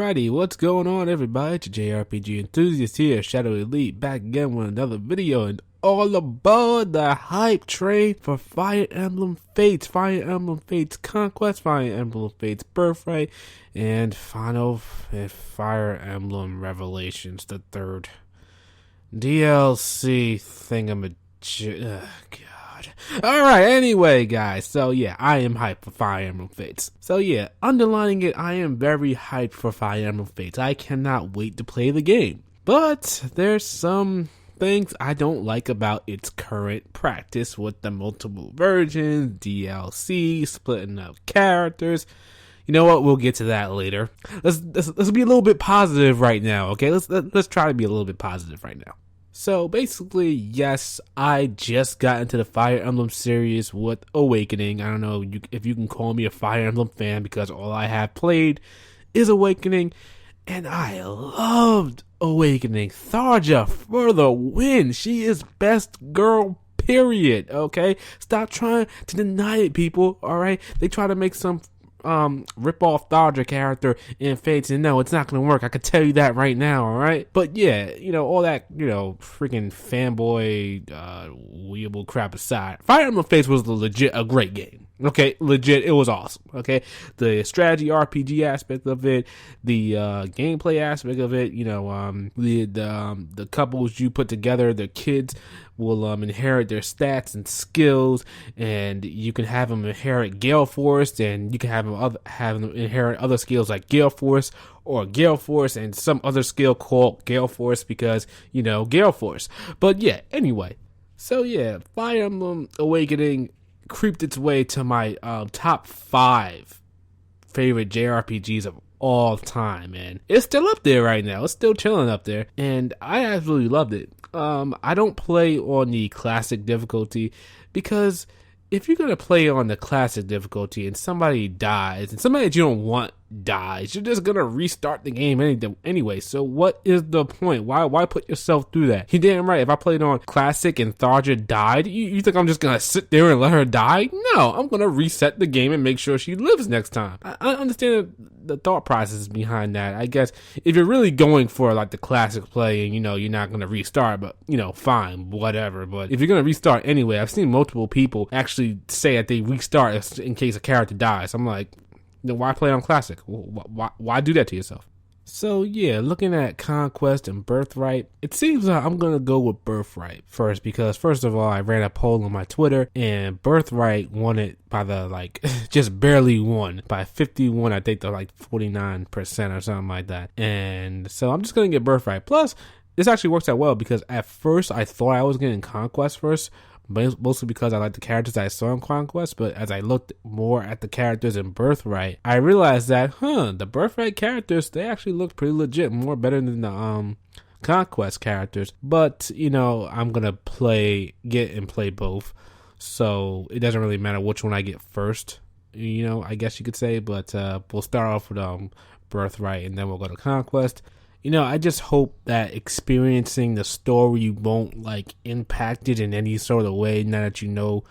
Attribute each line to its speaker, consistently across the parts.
Speaker 1: Alrighty, what's going on everybody? It's your JRPG enthusiast here, Shadow Elite, back again with another video and all aboard the hype train for Fire Emblem Fates, Fire Emblem Fates Conquest, Fire Emblem Fates Birthright, and final Fire Emblem Revelations, the third DLC thingamajig. Alright, anyway guys, so yeah, I am hyped for Fire Emblem Fates. So yeah, underlining it, I am very hyped for Fire Emblem Fates. I cannot wait to play the game. But there's some things I don't like about its current practice with the multiple versions, DLC, splitting up characters. You know what? We'll get to that later. Let's be a little bit positive right now, okay? Let's try to be a little bit positive right now. So basically, yes, I just got into the Fire Emblem series with Awakening. I don't know if you can call me a Fire Emblem fan because all I have played is Awakening, and I loved Awakening. Tharja for the win. She is best girl, period, okay? Stop trying to deny it, people, alright? They try to make some rip-off Tharja character in Fates, and no, it's not gonna work. I can tell you that right now, alright? But yeah, all that, freaking fanboy, weeable crap aside, Fire Emblem Fates was legit a great game. Okay, legit, it was awesome. Okay, the strategy RPG aspect of it, the gameplay aspect of it, the couples you put together, the kids will inherit their stats and skills, and you can have them inherit Gale Force, and you can have them inherit other skills like Gale Force or Gale Force and some other skill called Gale Force because Gale Force. But yeah, anyway, so yeah, Fire Emblem Awakening creeped its way to my top 5 favorite JRPGs of all time, and it's still up there right now. It's still chilling up there, and I absolutely loved it. I don't play on the classic difficulty because if you're gonna play on the classic difficulty and somebody dies, and somebody that you don't want dies, you're just gonna restart the game anyway. So what is the point? Why put yourself through that? You're damn right. If I played on classic and Tharja died, you think I'm just gonna sit there and let her die? No, I'm gonna reset the game and make sure she lives next time. I understand the thought process behind that. I guess if you're really going for like the classic play and you're not gonna restart, but fine, whatever. But if you're gonna restart anyway, I've seen multiple people actually say that they restart in case a character dies. I'm like, then why play on classic? Why do that to yourself? So yeah, looking at Conquest and Birthright, it seems like I'm gonna go with Birthright first because first of all, I ran a poll on my Twitter and Birthright won it by just barely won by 51. I think they're like 49% or something like that. And so I'm just gonna get Birthright. Plus, this actually works out well because at first I thought I was getting Conquest first, mostly because I like the characters I saw in Conquest, but as I looked more at the characters in Birthright, I realized that, the Birthright characters, they actually look pretty legit, more better than the Conquest characters. But, I'm gonna get and play both, so it doesn't really matter which one I get first, I guess you could say, but we'll start off with Birthright, and then we'll go to Conquest. I just hope that experiencing the story won't impact it in any sort of way now that you know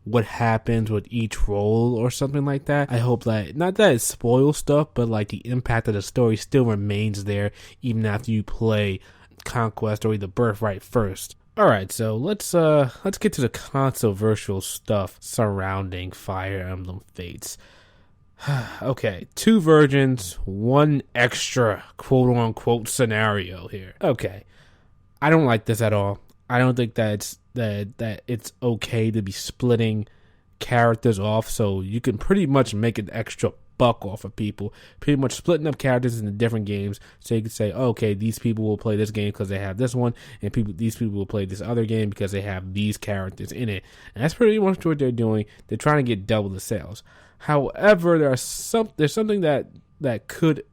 Speaker 1: what happens with each role or something like that. I hope that, not that it spoils stuff, but the impact of the story still remains there even after you play Conquest or either Birthright first. Alright, so let's get to the controversial stuff surrounding Fire Emblem Fates. Okay, 2 versions, 1 extra quote-unquote scenario here. Okay, I don't like this at all. I don't think that it's okay to be splitting characters off, so you can pretty much make an extra buck off of people, pretty much splitting up characters into different games, so you can say, okay, these people will play this game because they have this one, and these people will play this other game because they have these characters in it. And that's pretty much what they're doing. They're trying to get double the sales. However, there's something that could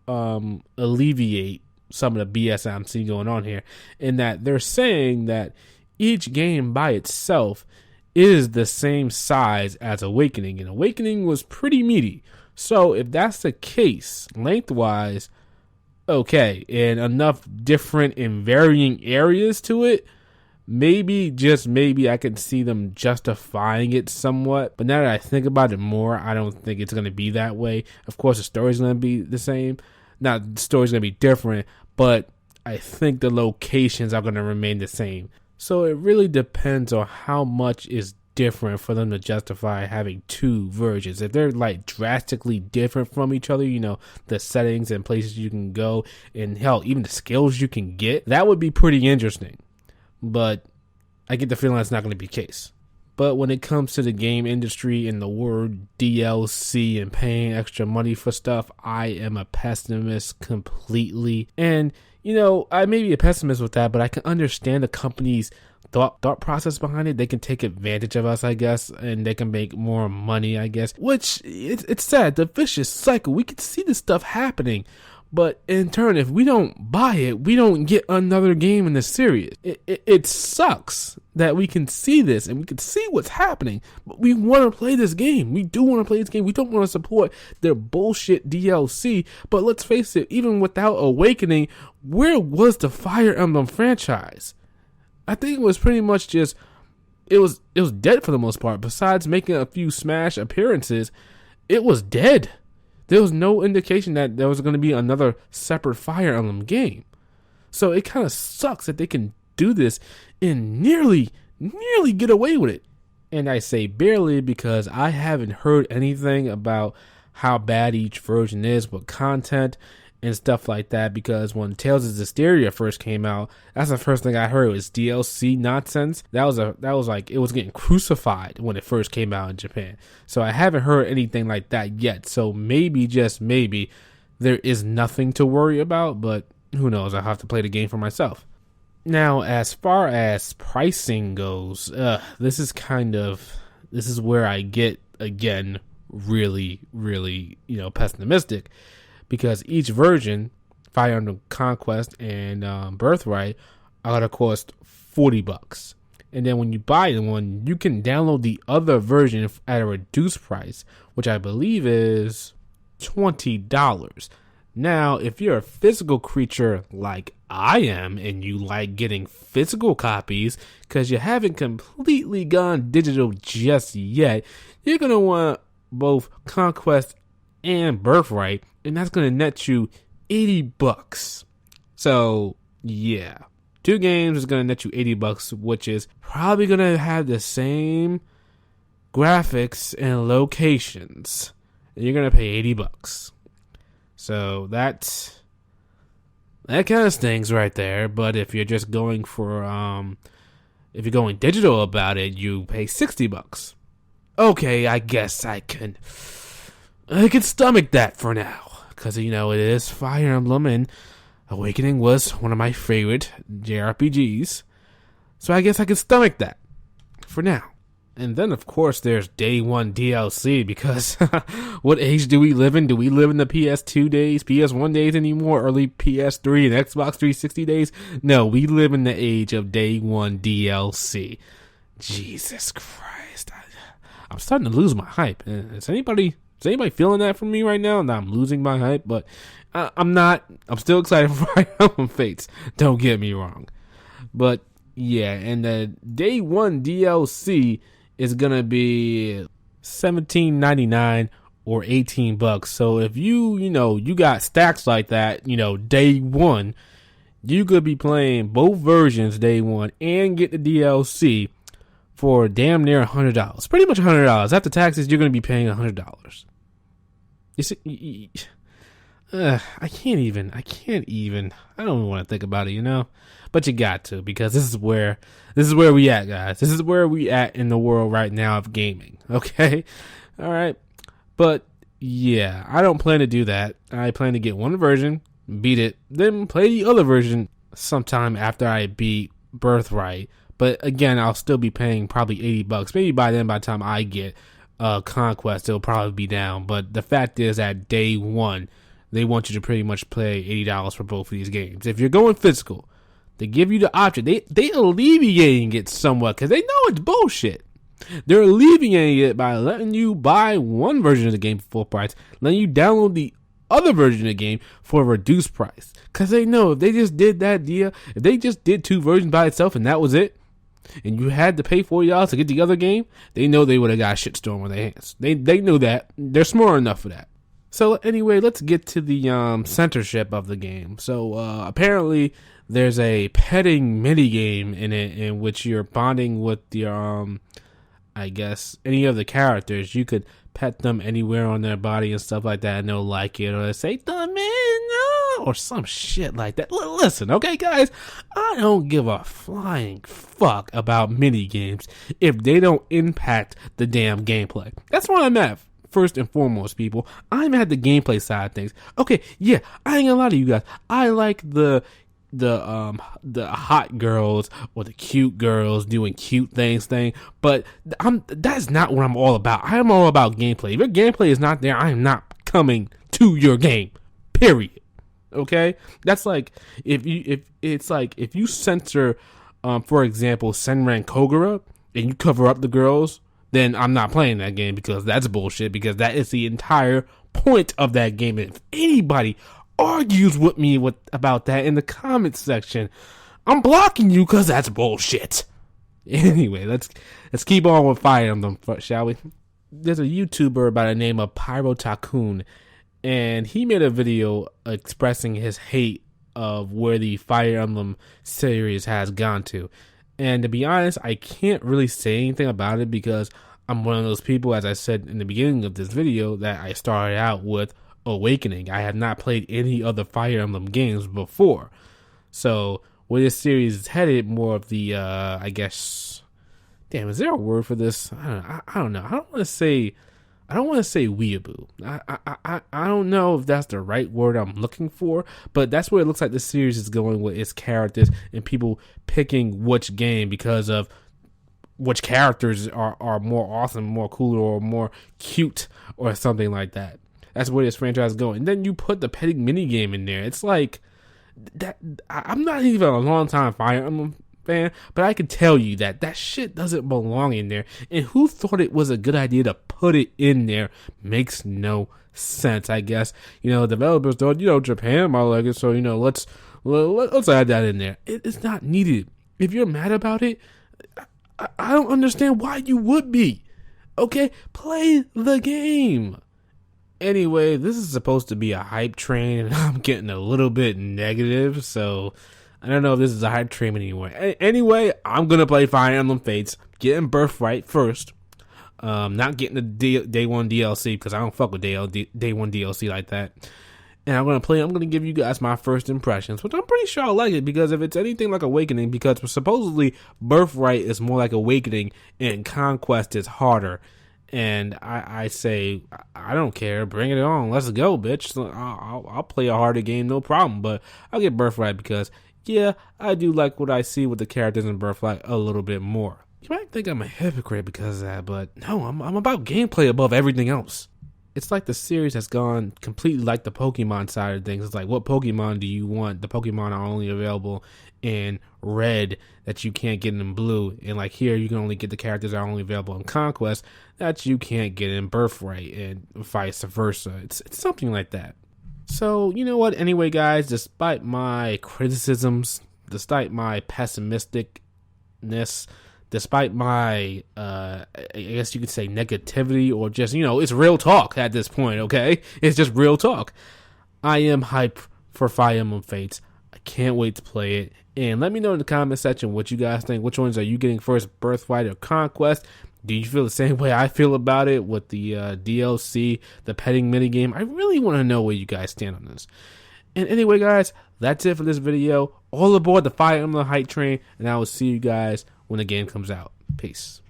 Speaker 1: alleviate some of the BS I'm seeing going on here, in that they're saying that each game by itself is the same size as Awakening, and Awakening was pretty meaty. So if that's the case, lengthwise, okay, and enough different and varying areas to it, maybe, just maybe, I can see them justifying it somewhat. But now that I think about it more, I don't think it's going to be that way. Of course, the story's going to be the same, Now, the story's going to be different, but I think the locations are going to remain the same. So it really depends on how much is different for them to justify having two versions. If they're like drastically different from each other, you know, the settings and places you can go, and hell, even the skills you can get, that would be pretty interesting. But I get the feeling that's not going to be the case. But when it comes to the game industry and the word DLC and paying extra money for stuff, I am a pessimist completely. And, you know, I may be a pessimist with that, but I can understand the company's thought process behind it. They can take advantage of us, I guess, and they can make more money, I guess. Which, it's sad, the vicious cycle. We can see this stuff happening. But in turn, if we don't buy it, we don't get another game in the series. It sucks that we can see this and we can see what's happening. But we want to play this game. We do want to play this game. We don't want to support their bullshit DLC. But let's face it, even without Awakening, where was the Fire Emblem franchise? I think it was pretty much just, it was dead for the most part. Besides making a few Smash appearances, it was dead. There was no indication that there was going to be another separate Fire Emblem game. So it kind of sucks that they can do this and nearly get away with it. And I say barely because I haven't heard anything about how bad each version is with content and stuff like that, because when Tales of Zestiria first came out, that's the first thing I heard was DLC nonsense. That was like, it was getting crucified when it first came out in Japan. So I haven't heard anything like that yet. So maybe, just maybe, there is nothing to worry about, but who knows? I'll have to play the game for myself. Now, as far as pricing goes, this is where I get, again, really, pessimistic. Because each version, Fire Emblem Conquest and Birthright, are going to cost $40. And then when you buy the one, you can download the other version at a reduced price, which I believe is $20. Now, if you're a physical creature like I am, and you like getting physical copies, because you haven't completely gone digital just yet, you're going to want both Conquest and Birthright, and that's going to net you $80. So, yeah. 2 games is going to net you $80, which is probably going to have the same graphics and locations. And you're going to pay $80. So, that kind of stings right there. But if you're just going for, if you're going digital about it, you pay $60. Okay, I guess I can stomach that for now. Because, you know, it is Fire Emblem, and Awakening was one of my favorite JRPGs. So I guess I can stomach that for now. And then, of course, there's Day 1 DLC, because what age do we live in? Do we live in the PS2 days, PS1 days anymore, early PS3 and Xbox 360 days? No, we live in the age of Day 1 DLC. Jesus Christ. I'm starting to lose my hype. Is anybody feeling that from me right now? Now I'm losing my hype, but I'm not. I'm still excited for Fire Emblem Fates. Don't get me wrong. But yeah, and the Day 1 DLC is gonna be $17.99 or $18. So if you got stacks like that, Day 1, you could be playing both versions Day 1 and get the DLC for damn near $100. Pretty much $100. After taxes, you're gonna be paying $100. You see, I can't even. I don't even want to think about it, But you got to, because this is where we at, guys. This is where we at in the world right now of gaming. Okay, all right. But yeah, I don't plan to do that. I plan to get one version, beat it, then play the other version sometime after I beat Birthright. But again, I'll still be paying probably $80. Maybe by the time I get Conquest, it'll probably be down. But the fact is, at Day 1, they want you to pretty much pay $80 for both of these games. If you're going physical, they give you the option. They alleviating it somewhat, because they know it's bullshit. They're alleviating it by letting you buy one version of the game for full price, letting you download the other version of the game for a reduced price. Because they know if they just did that deal, if they just did 2 versions by itself and that was it, and you had to pay $40 to get the other game, they know they would have got a shitstorm on their hands. They know that. They're smart enough for that. So anyway, let's get to the censorship of the game. So apparently there's a petting mini game in it in which you're bonding with your I guess any of the characters. You could pet them anywhere on their body and stuff like that, and they'll like it, or they'll say "the man," no, or some shit like that. Listen, okay, guys, I don't give a flying fuck about mini games if they don't impact the damn gameplay. That's what I'm at. First and foremost, people, I'm at the gameplay side of things. Okay, yeah, I ain't gonna lie to you guys. I like the hot girls or the cute girls doing cute things but that's not what I'm all about. I am all about gameplay. If your gameplay is not there, I am not coming to your game. Period. Okay? That's like if you censor for example Senran Kogura and you cover up the girls, then I'm not playing that game, because that's bullshit, because that is the entire point of that game. And if anybody argues with me about that in the comments section, I'm blocking you, because that's bullshit. Anyway, let's keep on with Fire Emblem, shall we? There's a YouTuber by the name of Pyro Tycoon, and he made a video expressing his hate of where the Fire Emblem series has gone to. And to be honest, I can't really say anything about it, because I'm one of those people, as I said in the beginning of this video, that I started out with Awakening. I have not played any other Fire Emblem games before. So where this series is headed, more of the I guess, damn, is there a word for this? I don't know. I don't want to say weeaboo. I don't know if that's the right word I'm looking for, but that's where it looks like the series is going with its characters and people picking which game because of which characters are more awesome, more cooler, or more cute, or something like that. That's where this franchise is going. And then you put the petting mini game in there. It's like that. I'm not even a long time Fire Emblem fan, but I can tell you that shit doesn't belong in there. And who thought it was a good idea to put it in there makes no sense. I guess, developers thought, Japan might like it, so let's add that in there. It's not needed. If you're mad about it, I don't understand why you would be. Okay, play the game. Anyway, this is supposed to be a hype train, and I'm getting a little bit negative, so I don't know if this is a hype train anyway. Anyway, I'm gonna play Fire Emblem Fates, getting Birthright first. Not getting the day one DLC, because I don't fuck with day one DLC like that. And I'm gonna give you guys my first impressions, which I'm pretty sure I like it, because if it's anything like Awakening, because supposedly Birthright is more like Awakening and Conquest is harder. And I say, I don't care, bring it on, let's go, bitch. So I'll play a harder game, no problem, but I'll get Birthright because, yeah, I do like what I see with the characters in Birthright a little bit more. You might think I'm a hypocrite because of that, but no, I'm about gameplay above everything else. It's like the series has gone completely like the Pokemon side of things. It's like, what Pokemon do you want? The Pokemon are only available in red that you can't get in blue. And like here, you can only get the characters that are only available in Conquest that you can't get in Birthright, and vice versa. It's something like that. So, you know what? Anyway, guys, despite my criticisms, despite my pessimisticness, despite my, I guess you could say negativity, or just, it's real talk at this point, okay? It's just real talk. I am hyped for Fire Emblem Fates. I can't wait to play it. And let me know in the comment section what you guys think. Which ones are you getting first, Birthright or Conquest? Do you feel the same way I feel about it with the DLC, the petting minigame? I really want to know where you guys stand on this. And anyway, guys, that's it for this video. All aboard the Fire Emblem hype train, and I will see you guys when the game comes out. Peace.